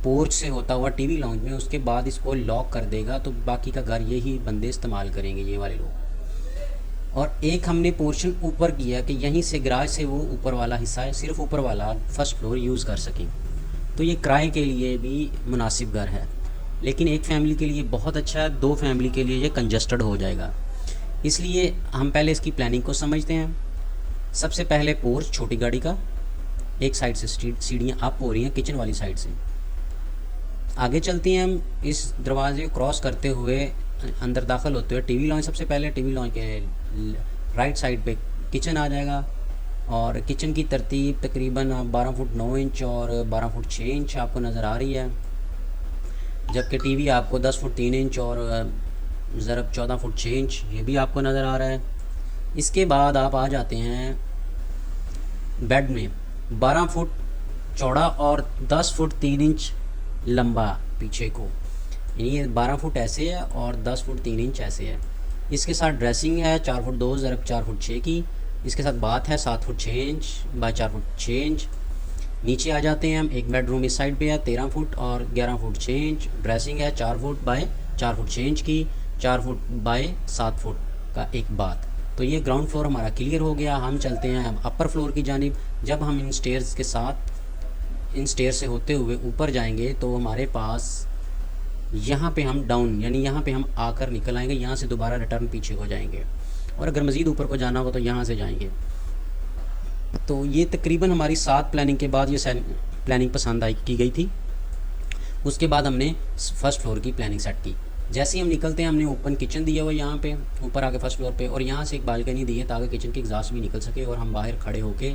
Porch से होता हुआ टीवी लॉन्च में, उसके बाद इसको लॉक कर देगा, तो बाकी का घर यही बंदे इस्तेमाल करेंगे, ये वाले लोग। और एक हमने पोर्शन ऊपर किया कि यहीं से गराज से वो ऊपर वाला हिस्सा है, सिर्फ ऊपर वाला फर्स्ट फ्लोर यूज़ कर सकें। तो ये किराए के लिए भी मुनासिब घर है, लेकिन एक फैमिली के लिए बहुत अच्छा है, दो फैमिली के लिए ये कंजस्टेड हो जाएगा। इसलिए हम पहले इसकी प्लानिंग को समझते हैं। सबसे पहले पोर्च छोटी गाड़ी का, एक साइड से सीढ़ियाँ अप हो रही हैं किचन वाली साइड से। आगे चलते हैं हम, इस दरवाजे को क्रॉस करते हुए अंदर दाखिल होते हुए टीवी लॉन्च, सबसे पहले टीवी लॉन्च के राइट साइड पे किचन आ जाएगा। और किचन की तरतीब तकरीबन 12 फुट 9 इंच और 12 फुट 6 इंच आपको नज़र आ रही है, जबकि टीवी आपको 10 फुट 3 इंच और ज़रब 14 फुट 6 इंच ये भी आपको नज़र आ रहा है। इसके बाद आप आ जाते हैं बेड में, 12 फुट चौड़ा और 10 फुट 3 इंच लंबा पीछे को, यानी ये 12 फुट ऐसे है और 10 फुट 3 इंच ऐसे है। इसके साथ ड्रेसिंग है 4 फुट 2 ज़रब 4 फुट 6 की। इसके साथ बाथ है 7 foot 6 inch by 4 foot 6 inch. नीचे आ जाते हैं हम, एक बेडरूम इस साइड पे है 13 फुट और 11 फुट 6 इंच। ड्रेसिंग है 4 फुट बाय 4 फुट 6 इंच की, 4 फुट बाय 7 फुट का एक बाथ। तो ये ग्राउंड फ्लोर हमारा क्लियर हो गया। हम चलते हैं अब अपर फ्लोर की जानिब। जब हम इन स्टेयर्स के साथ, इन स्टेयर से होते हुए ऊपर जाएंगे तो हमारे पास यहाँ पे हम डाउन, यानी यहाँ पे हम आकर निकल आएंगे, यहाँ से दोबारा रिटर्न पीछे हो जाएंगे। और अगर मज़ीद ऊपर को जाना हो तो यहाँ से जाएंगे। तो ये तकरीबन हमारी 7 प्लानिंग के बाद ये प्लानिंग पसंद आई की गई थी। उसके बाद हमने फर्स्ट फ्लोर की प्लानिंग सेट की। जैसे ही हम निकलते हैं, हमने ओपन किचन दिया हुआ यहाँ पे ऊपर आके फर्स्ट फ्लोर पे, और यहाँ से एक बालकनी दी है ताकि किचन की एग्जॉस्ट भी निकल सके और हम बाहर खड़े होके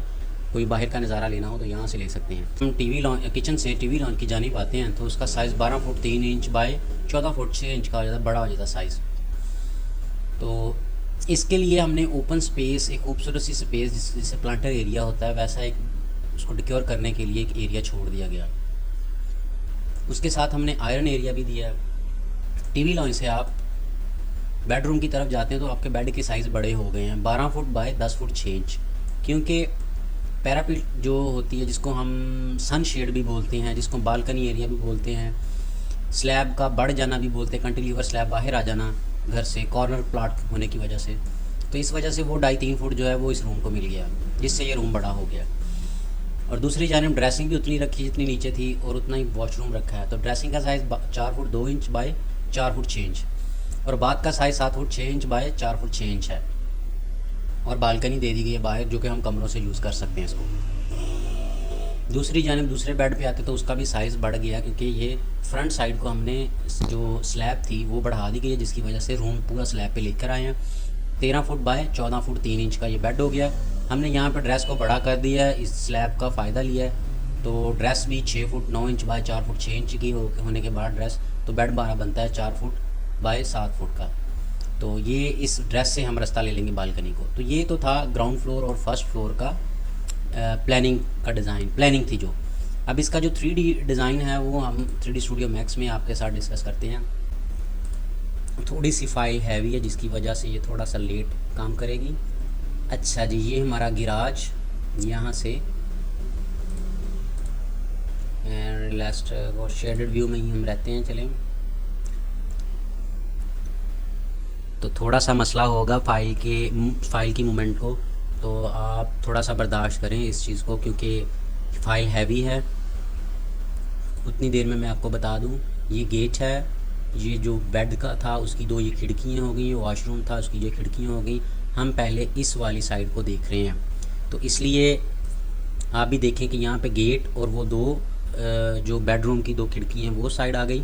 कोई बाहर का नज़ारा लेना हो तो यहाँ से ले सकते हैं। हम टीवी लॉन्च, किचन से टीवी लॉन्च की जानिब आते हैं तो उसका size 12 foot 3 inch by 14 foot 6 inch का हो जाता है, बड़ा हो जाता साइज़। तो इसके लिए हमने ओपन स्पेस, एक खूबसूरत सी स्पेस जिससे प्लांटर एरिया होता है वैसा एक, उसको डिक्योर करने के लिए एक एरिया छोड़ दिया गया। उसके साथ हमने आयरन एरिया भी दिया है। टीवी लॉन्च से आप बेडरूम की तरफ जाते हैं तो आपके बेड के साइज़ बड़े हो गए हैं, 12 फुट बाय 10 फुट 6 इंच, क्योंकि पैरापिट जो होती है जिसको हम सन शेड भी बोलते हैं, जिसको बालकनी एरिया भी बोलते हैं, स्लैब का बढ़ जाना भी बोलते हैं, कंटिलीवर स्लैब बाहर आ जाना घर से कॉर्नर प्लाट होने की वजह से, तो इस वजह से वो 2.5-3 फुट जो है वो इस रूम को मिल गया, जिससे ये रूम बड़ा हो गया। और दूसरी जानिब ड्रेसिंग भी उतनी रखी जितनी नीचे थी और उतना ही वॉशरूम रखा है। तो ड्रेसिंग का size 4 foot 2 inch by 4 foot 6 inch और बाथ का size 7 foot 6 inch by 4 foot 6 inch है। और बालकनी दे दी गई है बाहर जो कि हम कमरों से यूज़ कर सकते हैं इसको। दूसरी जानिब दूसरे बेड पे आते तो उसका भी साइज़ बढ़ गया, क्योंकि ये फ्रंट साइड को हमने जो स्लैब थी वो बढ़ा दी गई है, जिसकी वजह से रूम पूरा स्लैब पे लेकर आए हैं। 13 फुट बाय 14 फुट 3 इंच का ये बेड हो गया। हमने यहाँ पर ड्रेस को बड़ा कर दिया है, इस स्लैब का फ़ायदा लिया है। तो ड्रेस भी 6 foot 9 inch by 4 foot 6 inch की होने के बाद ड्रेस, तो बेड 12 बनता है 4 फुट बाय 7 फुट का। तो ये इस ड्रेस से हम रास्ता ले लेंगे बालकनी को। तो ये तो था ग्राउंड फ्लोर और फर्स्ट फ्लोर का प्लानिंग का डिज़ाइन, प्लानिंग थी जो। अब इसका जो 3D डिज़ाइन है वो हम 3D स्टूडियो मैक्स में आपके साथ डिस्कस करते हैं। थोड़ी सी फाइल हैवी है जिसकी वजह से ये थोड़ा सा लेट काम करेगी। अच्छा जी, ये हमारा गिराज, यहाँ से लास्ट और शेडेड व्यू में ही हम रहते हैं। चलें, तो थोड़ा सा मसला होगा फाइल की मूवमेंट को, तो आप थोड़ा सा बर्दाश्त करें इस चीज़ को, क्योंकि फ़ाइल हैवी है। उतनी देर में मैं आपको बता दूं, ये गेट है, ये जो बेड का था उसकी 2 ये खिड़कियाँ हो गई, ये वॉशरूम था उसकी ये खिड़कियाँ हो गई। हम पहले इस वाली साइड को देख रहे हैं, तो इसलिए आप भी देखें कि यहाँ पे गेट और वो 2 जो बेडरूम की 2 खिड़की हैं वो साइड आ गई।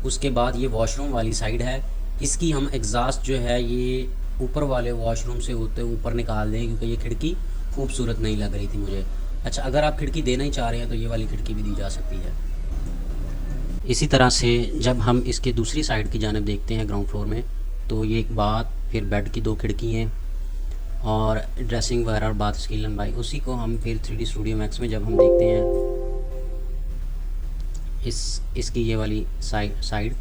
उसके बाद ये वॉशरूम वाली साइड है, इसकी हम एग्जॉस्ट जो है ये ऊपर वाले वॉशरूम से होते ऊपर निकाल दें, क्योंकि ये खिड़की खूबसूरत नहीं लग रही थी मुझे। अच्छा, अगर आप खिड़की देना ही चाह रहे हैं तो ये वाली खिड़की भी दी जा सकती है। इसी तरह से जब हम इसके दूसरी साइड की जानिब देखते हैं ग्राउंड फ्लोर में, तो ये एक बात, फिर बेड की 2 खिड़की हैं और ड्रेसिंग वगैरह और बाथ की लंबाई, उसी को हम फिर 3D स्टूडियो मैक्स में जब हम देखते हैं इसकी ये वाली साइड,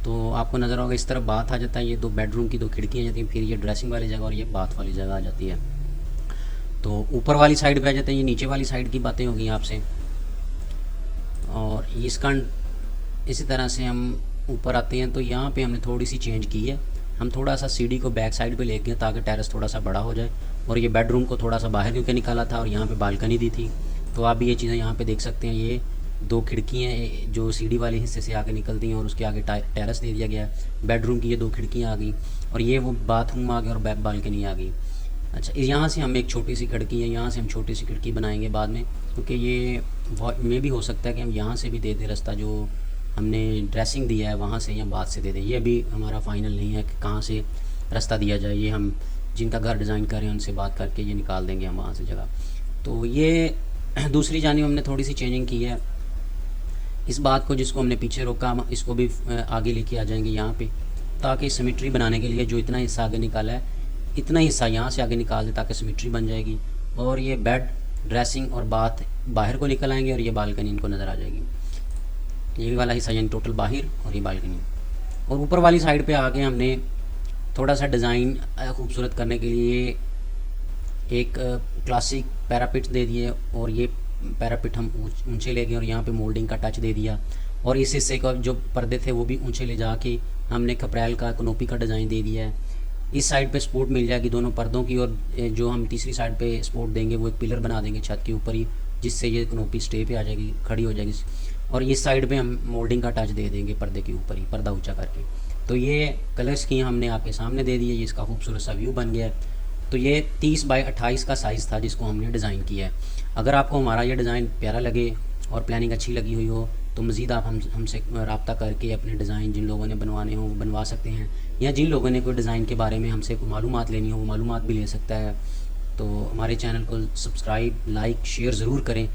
तो आपको नज़र होगा इस तरफ बाथ आ जाता है, ये 2 बेडरूम की 2 खिड़कियाँ जाती हैं, फिर ये ड्रेसिंग वाली जगह और ये बाथ वाली जगह आ जाती है। तो ऊपर वाली साइड पे आ जाते हैं, ये नीचे वाली साइड की बातें होगी आपसे। इसका इसी तरह से हम ऊपर आते हैं तो यहाँ पे हमने थोड़ी सी चेंज की है। हम थोड़ा सा सीढ़ी को बैक साइड पे ले गए ताकि टेरेस थोड़ा सा बड़ा हो जाए, और ये बेडरूम को थोड़ा सा बाहर क्योंकि निकाला था और यहाँ पे बालकनी दी थी। तो आप भी ये चीज़ें यहाँ पे देख सकते हैं। ये 2 खिड़कियाँ जो सीढ़ी वाले हिस्से से आगे निकलती हैं और उसके आगे टेरेस दे दिया गया है। बेडरूम की ये 2 खिड़कियाँ आ गई और ये वो बाथरूम आ गया और बैक बालकनी आ गई। अच्छा, यहाँ से हम एक छोटी सी खिड़की है, यहाँ से हम छोटी सी खिड़की बनाएंगे बाद में, क्योंकि ये में भी हो सकता है कि हम यहाँ से भी दे दें रास्ता, जो हमने ड्रेसिंग दिया है वहाँ से या बाद से दे दें। ये अभी हमारा फाइनल नहीं है कि कहाँ से रास्ता दिया जाए। ये हम जिनका घर डिज़ाइन कर रहे हैं उनसे बात करके ये निकाल देंगे हम वहाँ से जगह। तो ये दूसरी जानिब हमने थोड़ी सी चेंजिंग की है। इस बात को जिसको हमने पीछे रोका हम इसको भी आगे लेके आ जाएंगे यहाँ पे, ताकि सिमेट्री बनाने के लिए जो इतना हिस्सा आगे निकाला है इतना हिस्सा यहाँ से आगे निकाल दें ताकि सिमेट्री बन जाएगी। और ये बेड, ड्रेसिंग और बाथ बाहर को निकल आएंगे और ये बालकनी इनको नज़र आ जाएगी। ये वाला हिस्सा यानी टोटल बाहर और ये बालकनी। और ऊपर वाली साइड पे आके हमने थोड़ा सा डिज़ाइन खूबसूरत करने के लिए एक क्लासिक पैरापिट दे दिए, और ये पैरापिट हम ऊंचे ले गए और यहाँ पे मोल्डिंग का टच दे दिया। और इस हिस्से का जो पर्दे थे वो भी ऊंचे ले जाके हमने कपड़ैल का कनोपी का डिज़ाइन दे दिया है। इस साइड पे सपोर्ट मिल जाएगी दोनों पर्दों की, और जो हम तीसरी साइड पे सपोर्ट देंगे वो एक पिलर बना देंगे छत के ऊपर ही, जिससे ये कनोपी स्टे पे आ जाएगी, खड़ी हो जाएगी। और इस साइड पे हम मोल्डिंग का टच दे देंगे पर्दे के ऊपर ही, पर्दा ऊंचा करके। तो ये कलर्स की हमने आपके सामने दे दिए, ये इसका खूबसूरत सा व्यू बन गया है। तो ये 30 बाई 28 का साइज़ था जिसको हमने डिज़ाइन किया है। अगर आपको हमारा ये डिज़ाइन प्यारा लगे और प्लानिंग अच्छी लगी हुई हो तो मज़ीद आप हमसे रब्ता करके अपने डिज़ाइन जिन लोगों ने बनवाने हों वो बनवा सकते हैं, या जिन लोगों ने कोई डिज़ाइन के बारे में हमसे कोई मालूमात लेनी हो वो मालूमात भी ले सकता है। तो हमारे चैनल को सब्सक्राइब, लाइक, शेयर ज़रूर करें।